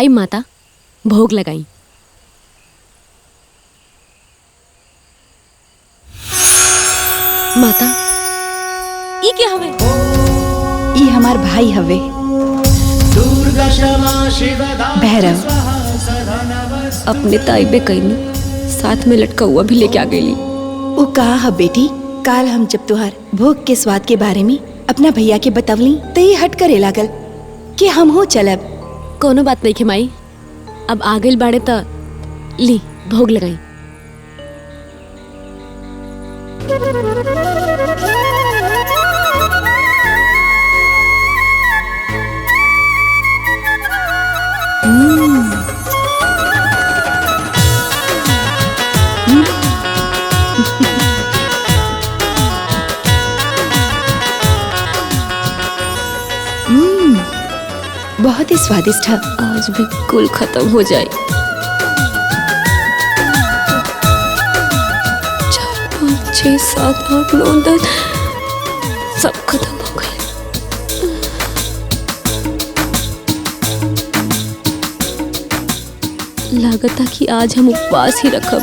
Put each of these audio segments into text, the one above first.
आई माता भोग लगाई। माता ई क्या हवे? ई हमार भाई हवे भैरव। अपने ताइबे कईनी साथ में लटका हुआ भी लेके आ गई। वो कहा है बेटी, काल हम जब तुहार भोग के स्वाद के बारे में अपना भैया के बतवली तो ये हट करे लागल कि हम हो चलब। कोनो बात नहीं माई, अब आ गई बाड़े त ली भोग लगाई। बहुत ही स्वादिष्ट है। आज भी कुल खत्म हो जाए। 4 5 6 7 8 9 10 सब खत्म हो गए। लागता कि आज हम उपवास ही रखब।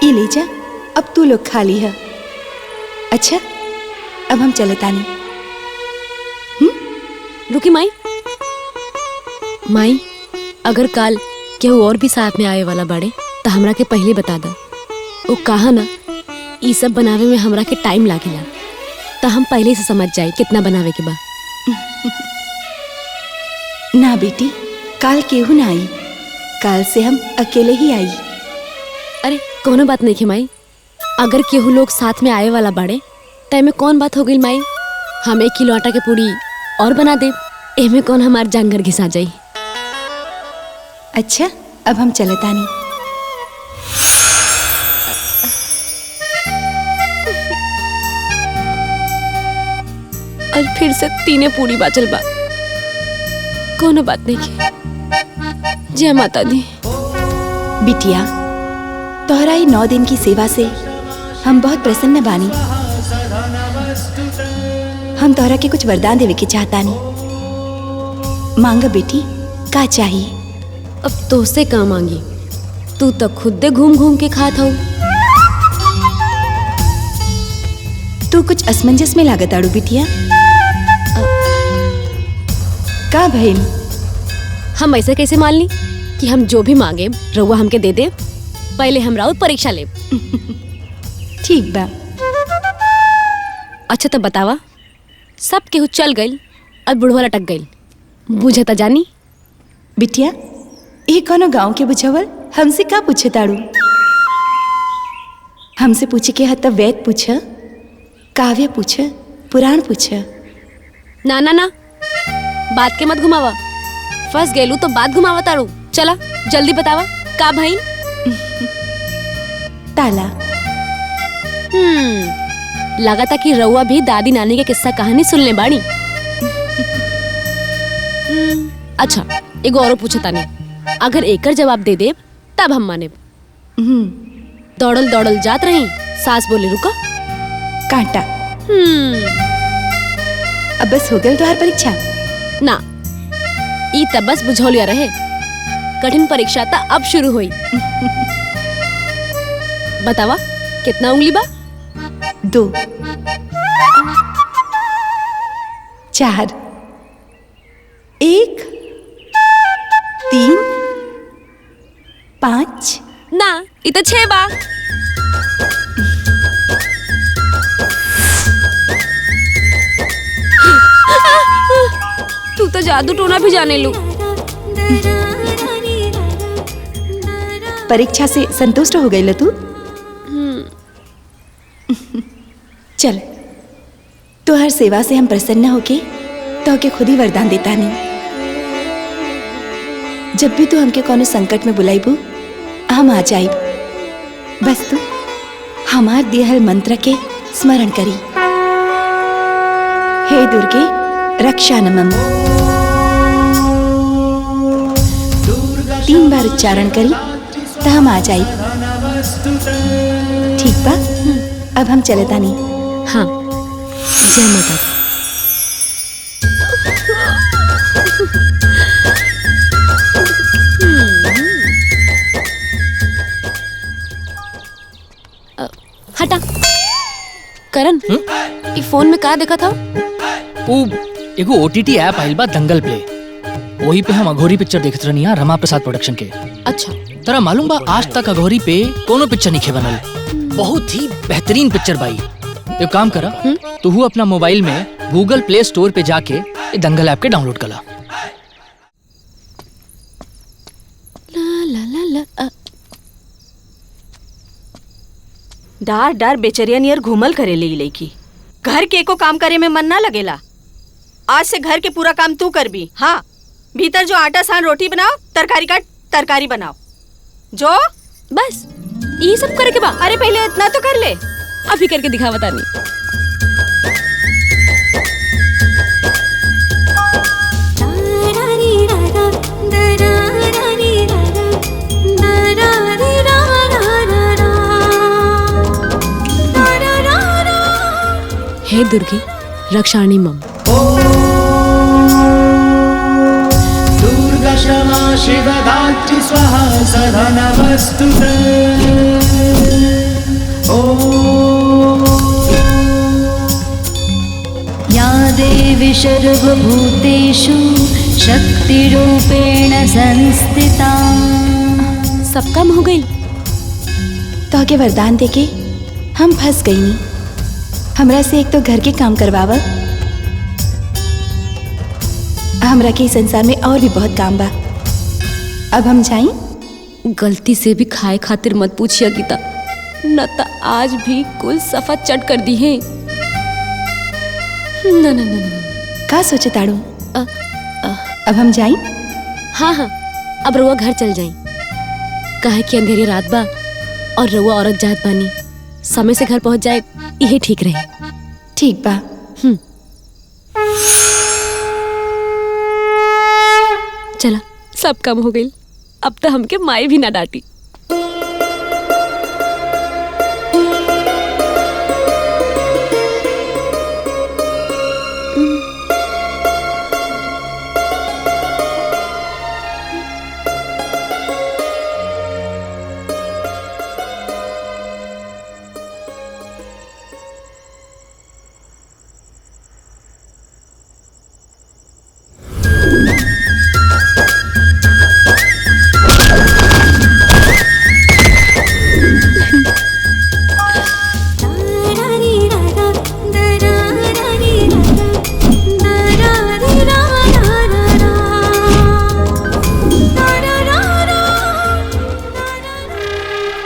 ये ले जा, अब तू लोग खा ली है। अच्छा अब हम चलता नहीं। रुकी माई, माई अगर काल केहू और भी साथ में आए वाला बाड़े तो हमरा के पहले बता दा। वो कहा ना ई सब बनावे में हमरा के टाइम लागेला, तो हम पहले से समझ जाए कितना बनावे के बा। ना बेटी, काल केहू ना आई, काल से हम अकेले ही आई। अरे कोनो बात नहीं है माई, अगर केहू लोग साथ में आए वाला बाड़े तो में कौन बात हो गई माई। हम 1 किलो आटा के पूरी और बना दे, एमे कौन हमार जानगर घिसा जाई। अच्छा अब हम चलता नहीं। और फिर से 3 पूरी बाचल बा। कोनो बात नहीं है। जय माता दी। बिटिया, तोहरा ही 9 दिन की सेवा से हम बहुत प्रसन्न बानी। हम तोहरा के कुछ वरदान देवे के चाहता नहीं। मांग बेटी, का चाहिए? अब तो से का मांगी, तू तो खुद घूम घूम के खात हो। तू कुछ असमंजस में लागत आड़ू बिटिया। का भइल? हम ऐसे कैसे मान ली कि हम जो भी मांगे रउआ हमके दे दे? पहले हमरा और परीक्षा ले। ठीक बा। अच्छा तो बतावा, सब केहू चल गई और बुढ़वा लटक गई, बुझता जानी? बिटिया, ये कोनो गांव के बुझावल हमसे का पूछे ताड़ू? हमसे पूछे के हद तब वेद पूछ, काव्य पूछ, पुराण पूछ। ना ना ना, बात के मत घुमावा। फंस गेलू तो बात घुमावा ताड़ू। चला जल्दी बतावा का भाई। ताला। लगा था कि रउआ भी दादी नानी के किस्सा कहानी सुनने बाड़ी। अच्छा एगो और पूछता नहीं, अगर एकर जवाब दे दे तब हम माने। दौड़ल दौड़ल जात रही, सास बोले रुका। कांटा। अब बस हो गई तुम्हारी परीक्षा? ना, ई तब बस बुझौलिया रहे। कठिन परीक्षा था अब शुरू हुई। बतावा कितना उंगली बा? 2 4 1 3 5। ना, ई तो 6 बा। तू तो जादू टोना भी जाने लू। परीक्षा से संतुष्ट हो गई ल तू? चल, तो हर सेवा से हम प्रसन्न होके तो के खुद ही वरदान देता नहीं। जब भी तू हमके कोनो संकट में बुलाईबू हम आ जाइब। बस तू हमार दिहल मंत्र के स्मरण करी। हे दुर्गे रक्षा नमः 3 बार उच्चारण करी तो हम आ जाइब। ठीक बा? अब हम चलता नहीं। हाँ, जय माता दी। हटा। करण, ई फोन में का देखा था? वो एगो OTT ऐप आइल बा दंगल प्ले। वही पे हम अघोरी पिक्चर देखत रहनी है रमा प्रसाद प्रोडक्शन के। अच्छा। तरा मालूम बा आज तक अघोरी पे कोनो पिक्चर नहीं बनल। बहुत ही बेहतरीन पिक्चर बाई। तो काम करा, तू अपना मोबाइल में गूगल प्ले स्टोर पे जाके ये दंगल ऐप के डाउनलोड करा। डार डार बेचरिया नियर घूमल करे ले लईकी। घर के एको काम करे में मन ना लगेला। आज से घर के पूरा काम तू कर भी। हाँ, भीतर जो आटा सान रोटी बनाओ, तरकारी काट तरकारी बनाओ। जो बस ये सब करे के बा? अरे पहले इतना तो कर ले। अभी करके दिखा बता नहीं। हे दुर्गे रक्षाणी मम। दुर्गा क्षमा शिवधात्री स्वाहा सदा नमस्तुते। या देवी सर्वभूतेषु शक्तिरूपेण संस्थिता। सब काम हो गई। तो आगे वरदान देके हम फंस गई नी। हमरा से एक तो घर के काम करवावा। हमरा के इस संसार में और भी बहुत काम बा। अब हम जाएं? गलती से भी खाए खातिर मत पूछिया गीता, न तो आज भी कुल सफा चट कर दी है। न न न न। का सोचे ताड़ू? अब हम जाएं? हाँ हाँ, अब रउआ घर चल जाई। काहे कि अंधेरी रात बा और रउआ औरत जात बानी। समय से घर पहुंच जाए यही ठीक रहे। ठीक बा। चला, सब काम हो गई। अब तो हमके माई भी ना डांटी।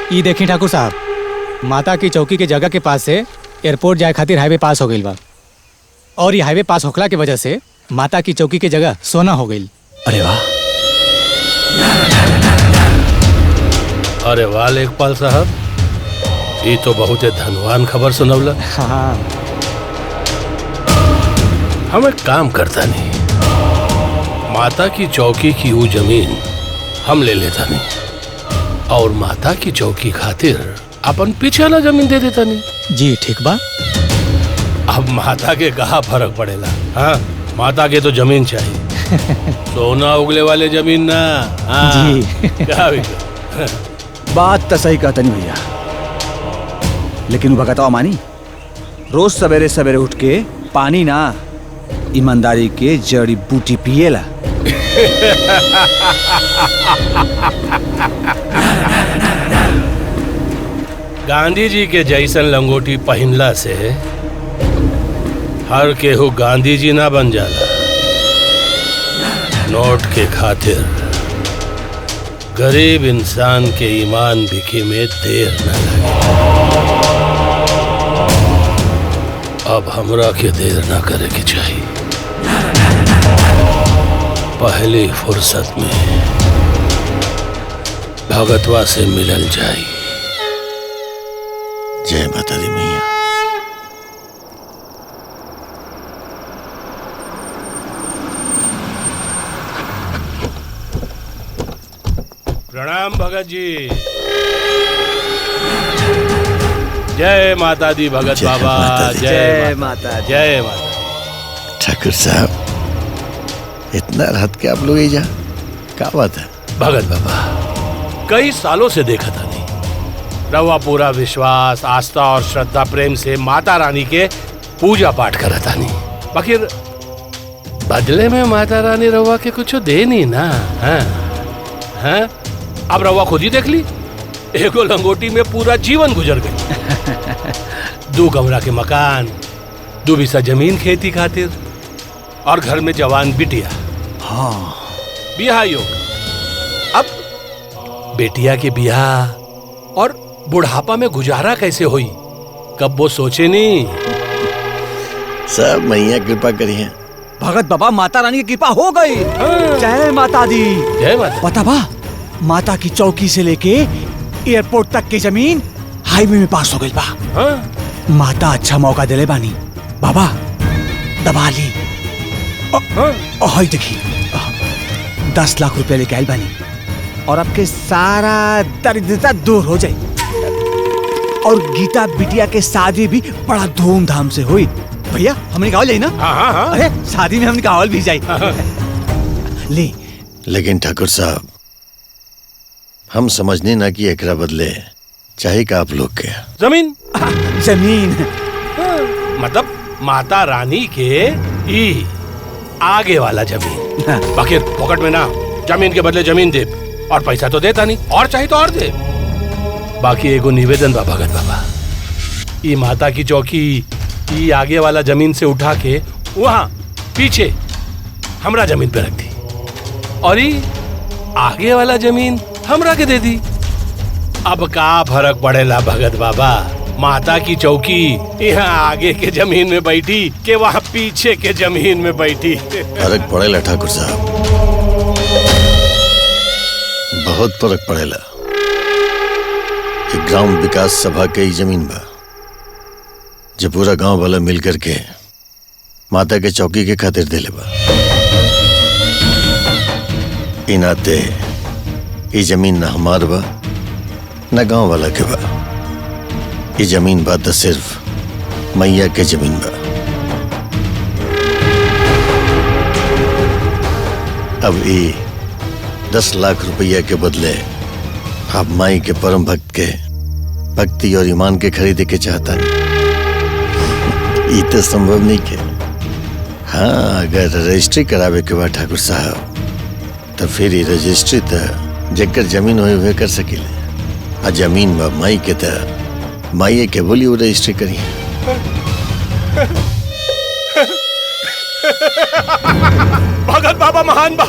ये देखिए ठाकुर साहब, माता की चौकी के जगह के पास से एयरपोर्ट जाए खातिर हाईवे पास हो गई बा। और ये हाईवे पास होखला के वजह से माता की चौकी के जगह सोना हो गई। अरे वाह, अरे वाह लेखपाल साहब, ये तो बहुत धनवान खबर सुनवला। हाँ। हम एक काम करता नहीं, माता की चौकी की वो जमीन हम ले लेता नहीं और माता की चौकी खातिर अपन पीछे वाला जमीन दे देता नहीं। जी ठीक बा। अब माता के कहाँ फर्क पड़ेला। हाँ, माता के तो जमीन चाहिए, सोना उगले वाले जमीन ना। हाँ, जी। क्या बात तो सही कहता नहीं भैया, लेकिन भगतवा मानी रोज सवेरे सवेरे उठ के पानी ना ईमानदारी के जड़ी बूटी पिएला। गांधी जी के जैसन लंगोटी पहनला से हर केहू गांधी जी ना बन जाला। नोट के खातिर गरीब इंसान के ईमान बिके में देर न लगे। अब हमरा के देर ना करे के चाहिए। पहली फुर्सत में भगतवा से मिलल जाई। जय माता दी मैया। प्रणाम भगत जी। जय माता दी भगत बाबा। जय माता, जय माता। ठाकुर साहब, इतना रात के आप लोग ही जा, क्या बात है? भगत बाबा कई सालों से देखा था नहीं, रवा पूरा विश्वास, आस्था और श्रद्धा प्रेम से माता रानी के पूजा पाठ करा था नहीं, बाकी बदले में माता रानी रवा के कुछ दे नहीं ना। हाँ? अब रवा खुद ही देख ली, एगो लंगोटी में पूरा जीवन गुजर गई। 2 कमरा के मकान, 2 बीसा जमीन खेती खातिर और घर में जवान बिटिया। हाँ बियाह योग। अब बेटिया के बियाह और बुढ़ापा में गुजारा कैसे हुई, कब वो सोचे नहीं। सब मैया कृपा करी है। भगत बाबा माता रानी की कृपा हो गई। जय माता दी। जय माता। पता बा माता की चौकी से लेके एयरपोर्ट तक की जमीन हाईवे में पास हो गई बा। माता अच्छा मौका दिले बानी बाबा, दबा ली। देखी 10 लाख रुपए लेके आयल बानी और आपके सारा दरिद्रता दूर हो जाए और गीता बिटिया के शादी भी बड़ा धूमधाम से हुई। भैया हमने गावल जाए ना? हाँ। अरे शादी में हमने गावल भी जाए। ले लेकिन ठाकुर साहब, हम समझने ना कि एकरा बदले चाहे का आप लोग के जमीन। मतलब माता रानी के ई आगे वाला जमीन। बाकी पॉकेट में ना, जमीन के बदले जमीन दे, और पैसा तो देता नहीं, और चाहिए तो और दे। बाकी एगो निवेदन बा भगत बाबा, ई माता की चौकी ई आगे वाला जमीन से उठा के वहाँ पीछे हमरा जमीन पे रख दी, और ई आगे वाला जमीन हमरा के दे दी। अब का फर्क पड़ेला भगत बाबा, माता की चौकी यहाँ आगे के जमीन में बैठी के वहाँ पीछे के जमीन में बैठी। फर्क पड़ेला ठाकुर साहब, बहुत फर्क पड़ेला। एक ग्राम विकास सभा के ही जमीन बा, जो पूरा गांव वाला मिल करके माता के चौकी के खातिर देले बा। इ नाते ये जमीन ना हमार बा ना गांव वाला के बा, ये जमीन बा तो सिर्फ मैया के जमीन बा। अब ये 10 लाख रुपया के बदले आप माई के परम भक्त के भक्ति और ईमान के खरीदे के चाहता नहीं, ये तो संभव नहीं के। हाँ, अगर रजिस्ट्री करावे के बाद ठाकुर साहब, तो फिर ये रजिस्ट्री तो जेकर जमीन हुए कर सकेले, आ जमीन बा माई के तो माई के बोली वो रजिस्ट्री करी। भगत बाबा महान बा,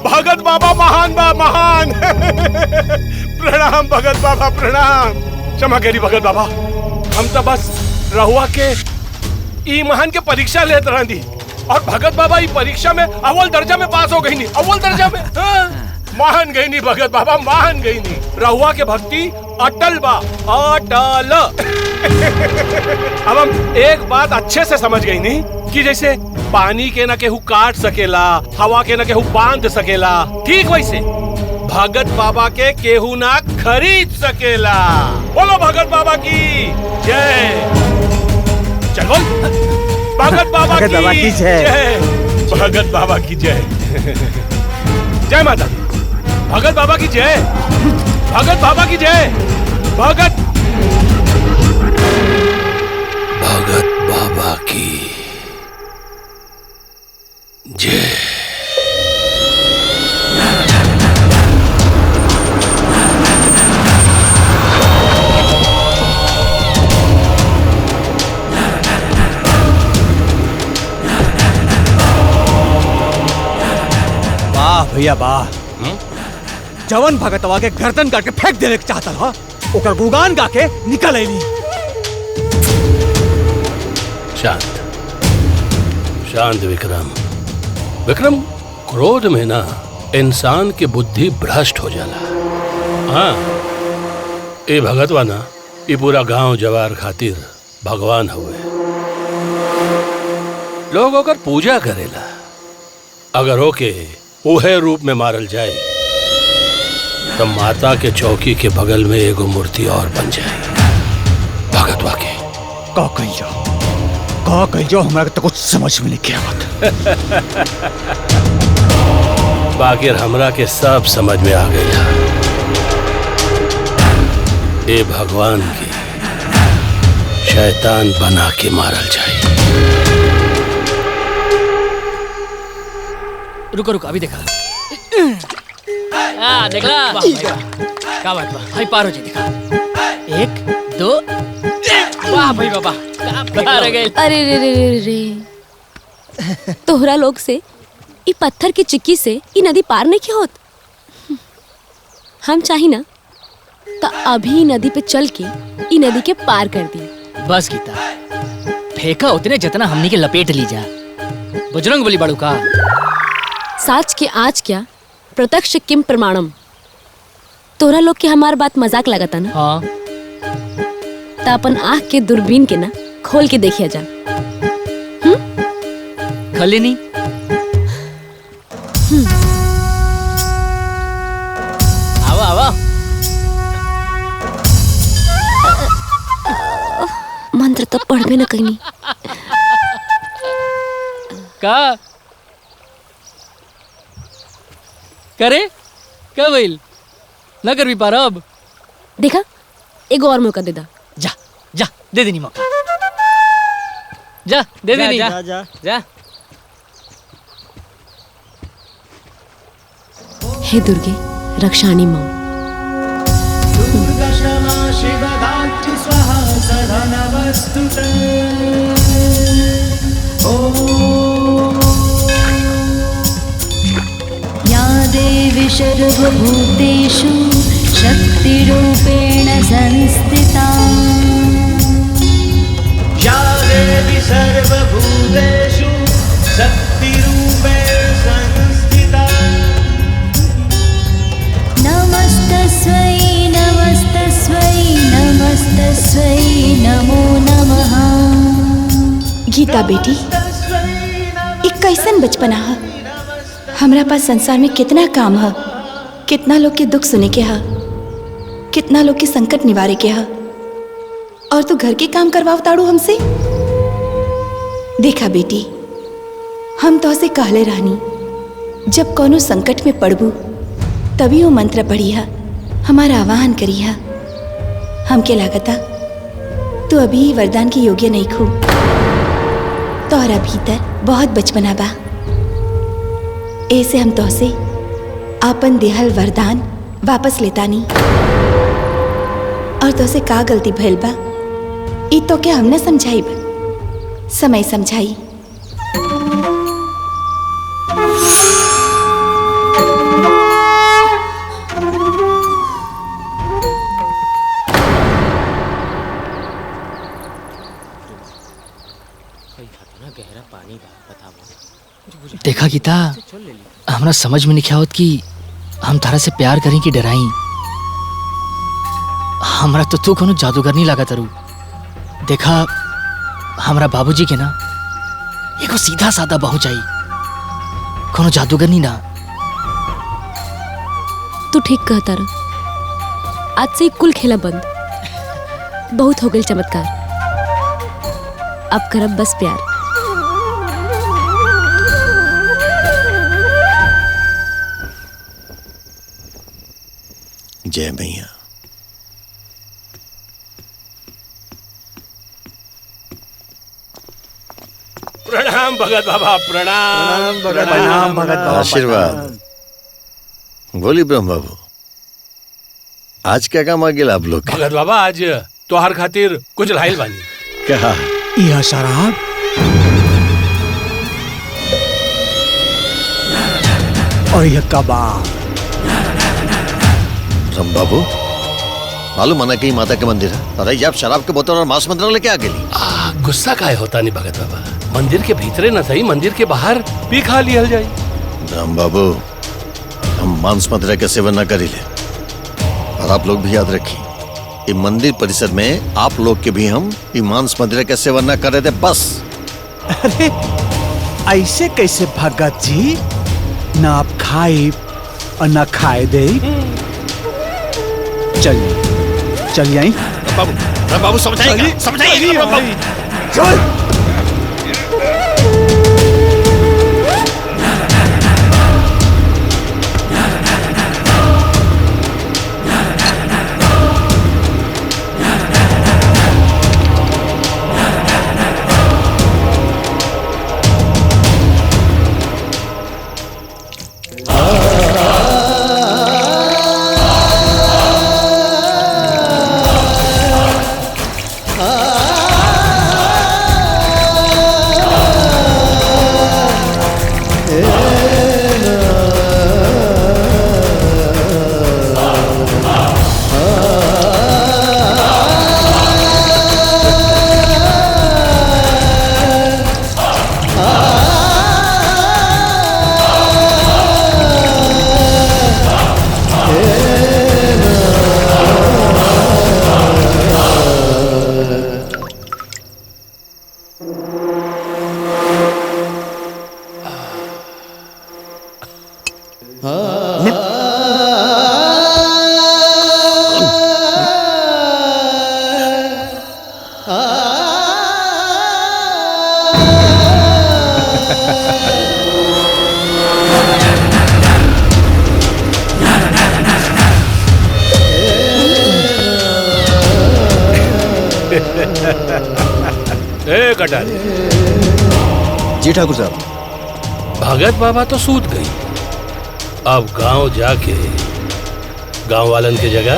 भगत बाबा महान बा, महान। प्रणाम भगत बाबा, प्रणाम। क्षमा करी भगत बाबा, हम तो बस रहुआ के ई महान के परीक्षा लेते रही, और भगत बाबा ई परीक्षा में अव्वल दर्जा में पास हो गई नहीं, अव्वल दर्जा में। महान गई नहीं भगत बाबा, महान गई नहीं। रहुआ के भक्ति अटल बा, अटल। अब हम एक बात अच्छे से समझ गई नहीं कि जैसे पानी के न केहू काट सकेला, हवा के न केहू बांध सकेला, ठीक वैसे भगत बाबा के केहू ना खरीद सकेला। बोलो भगत बाबा की जय। चल बोल, भगत बाबा की जय, भगत बाबा की जय। जय माता दी, भगत बाबा की जय, भगत बाबा की जय, भगत बाबा की जय। वाह भैया वाह, जवन भगतवा के गर्दन काट के फेंक देने के चाहता था, ओकर गुगान गा के निकल आईली। शांत शांत विक्रम। विक्रम, क्रोध में ना इंसान की बुद्धि भ्रष्ट हो जाला। हाँ, ये भगतवा ना ये पूरा गांव जवार खातिर भगवान हुए, लोग ओकर पूजा करेला। अगर होके उहे रूप में मारल जाए तो माता के चौकी के बगल में एगो मूर्ति और बन जाए भगतवा के। का कही जाओ हमारा तो कुछ समझ में नहीं किया बात। बाकी हमरा के सब समझ में आ गया। ए भगवान के शैतान बना के मारल जाए। रुको रुको अभी देखा। देखला क्या बात बा भाई पार हो जाए। देखा 1 2 वाह भाई बाबा पार गए। अरे रे रे रे रे तोहरा लोग से ई पत्थर की चिक्की से ई नदी पार नहीं की होत। हम चाही ना तो अभी नदी पे चल के ई नदी के पार कर दी। बस गीता फेंका उतने जितना हमनी के लपेट ली जा। बजरंग बली बड़ू का साच के आज क्या प्रत्यक्ष किम प्रमाणम। तोरा लोग के हमार बात मजाक लगता ना। हाँ तो अपन आँख के दूरबीन के ना खोल के देखिया जा। खले नहीं आवा आवा। मंत्र तो पढ़बे ना कहीं। का करे क्या भइल ना कर भी पारा। अब देखा एगो और मौका दे दा। जा जा दे देनी मौका। जा दे देनी जा जा, जा। हे दुर्गे रक्षाणी मां। दुर्गा क्षमा शिवा धात्री स्वाहा सदा नमस्तुते। या देवी सर्वभूतेषु शक्तिरूपेण संस्थिता। या देवी सर्वभूतेषु शक्तिरूपेण संस्थिता। नमस्तस्यै नमस्तस्यै नमस्तस्यै नमो नमः। गीता बेटी एक कैसन बचपना है। हमरा पास संसार में कितना काम है, कितना लोग के दुख सुने के है, कितना लोग के संकट निवारे के है, और तू घर के काम करवाओ ताड़ू हमसे। देखा बेटी हम तो से कहले रहनी जब कोनो संकट में पड़बू तभी वो मंत्र पढ़िया हमारा आवाहन करिया। हमके लागता तू अभी वरदान की योग्य नहीं खू। तोहरा भीतर बहुत बचपना बा। ऐसे हम तोहसे आपन देहल वरदान वापस लेतानी। और तोहसे का गलती भइल बा ई तो क्या हमने समझाई बा। समय समझाई। देखा गीता हमरा समझ में नहीं आवत कि हम तारा से प्यार करें कि डराई। हमरा तो तू कोनो जादूगर नहीं लगा तारू। देखा हमरा बाबूजी के ना एगो सीधा साधा बहू चाहिए, कोनो जादूगर नहीं ना। तू ठीक कहता रहा। आज से कुल खेला बंद। बहुत हो गई चमत्कार। अब करब बस प्यार। जय मैया। प्रणाम भगत बाबा प्रणाम। प्रणाम भगत बाबा। आशीर्वाद। बोली ब्रह्म बाबू आज क्या काम आ गया आप लोग के? भगत बाबा आज तोहार खातिर कुछ लाइल बानी। क्या? यह शराब और यह कबाब। ब्रह्म बाबू मालूम है कहीं माता के मंदिर है। अरे ये आप शराब के बोतल और मांस मंदिर लेके आ गई। गुस्सा काहे होता नहीं भगत बाबा। मंदिर के भीतरे न सही मंदिर के बाहर भी खा लियल जाए। ब्रह्म बाबू हम मांस मंदिर के सेवन न करी ले। और आप लोग भी याद रखिए ये मंदिर परिसर में आप लोग के भी हम ये मांस मंदिर के सेवन न कर रहे थे बस। अरे ऐसे कैसे भगत जी, ना आप खाए और ना खाए दे। चलिए चलिए आई बाबू समझाइए समझाइए। चल। ए कटारी, जी ठाकुर साहब। भगत बाबा तो सूत गई, अब गांव जाके गांव वालन की जगह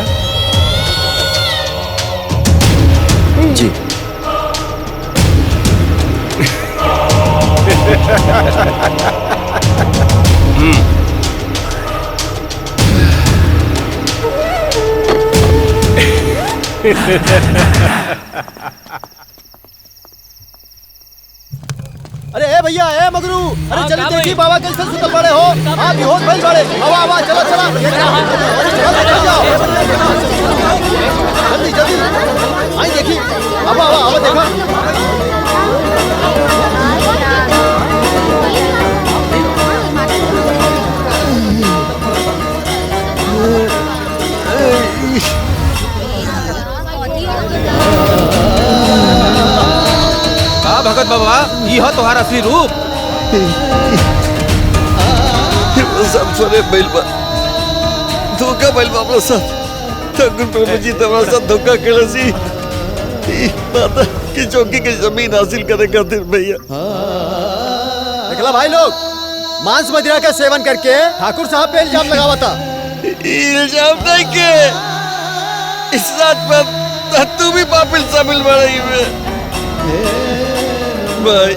जी। अरे ए भैया, ए मगरू, अरे चल देखी बाबा कैसे सुतल पड़े हो। आप भी होश भइल बाड़े। आवा आवा, चलो चलो, अरे जाओ, जल्दी जल्दी आई देखी। आवा आवा आवा, देखा भगत बाबा, ये हो तुम्हारा असली रूप। सब सोने बैल बा धोखा बैल बा अपना साथ। ठाकुर प्रभु जी तुम्हारा साथ धोखा करे सी। माता की चौकी की जमीन हासिल करे खातिर भैया। देखला भाई लोग, मांस मदिरा का सेवन करके ठाकुर साहब पे इल्जाम लगावा था। इल्जाम नहीं के, इस रात पर तू भी पापिल शामिल बड़ी में। भाई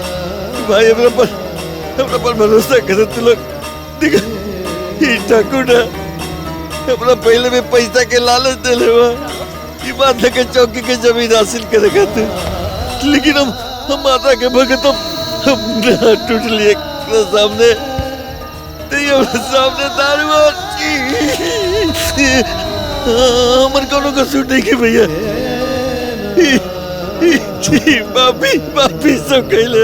भाई, हमरा पर भरोसा करे तू लोग। देखा ये ठाकुर ना हमरा पहले में पैसा के लालच देले हुआ, ये बात लेके चौकी के जमीन हासिल करेगा तू। लेकिन हम माता के भगत हम टूट लिए सामने, सामने दारू हमर कोनो कसूर नहीं के भैया। पापी सब कहले।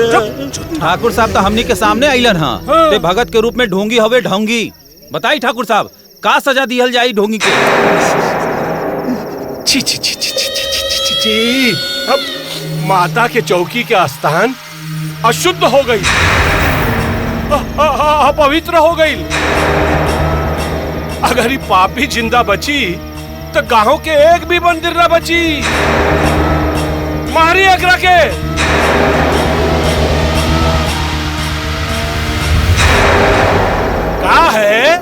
ठाकुर साहब तो हमनी के सामने आइलन हां। ते भगत के रूप में ढोंगी हवे ढोंगी। बताई ठाकुर साहब, का सजा दिहल जाई ढोंगी के? छी छी छी छी छी छी छी छी। अब माता के चौकी के आस्थान अशुद्ध हो गई, अपवित्र हो गई। अगर ये पापी जिंदा बची तो गांव के एक भी मंदिर न बची। मारी अगरा के। कहा है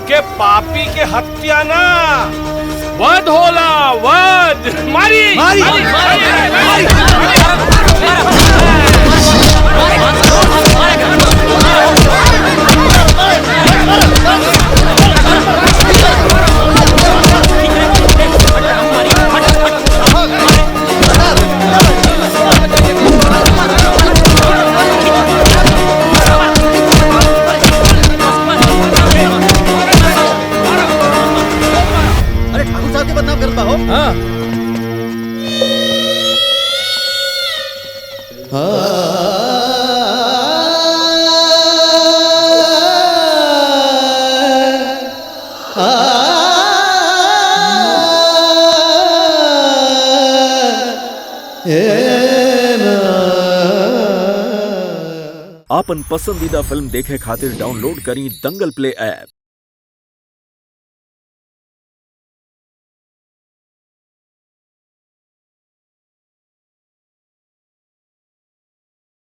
कि पापी के हत्या ना वध होला, वध। मारी मारी, मारी, मारी, मारी, अरे ठाकुर साहब के बदनाम करता हो। आपन पसंदीदा फिल्म देखे खातिर डाउनलोड करी दंगल प्ले ऐप।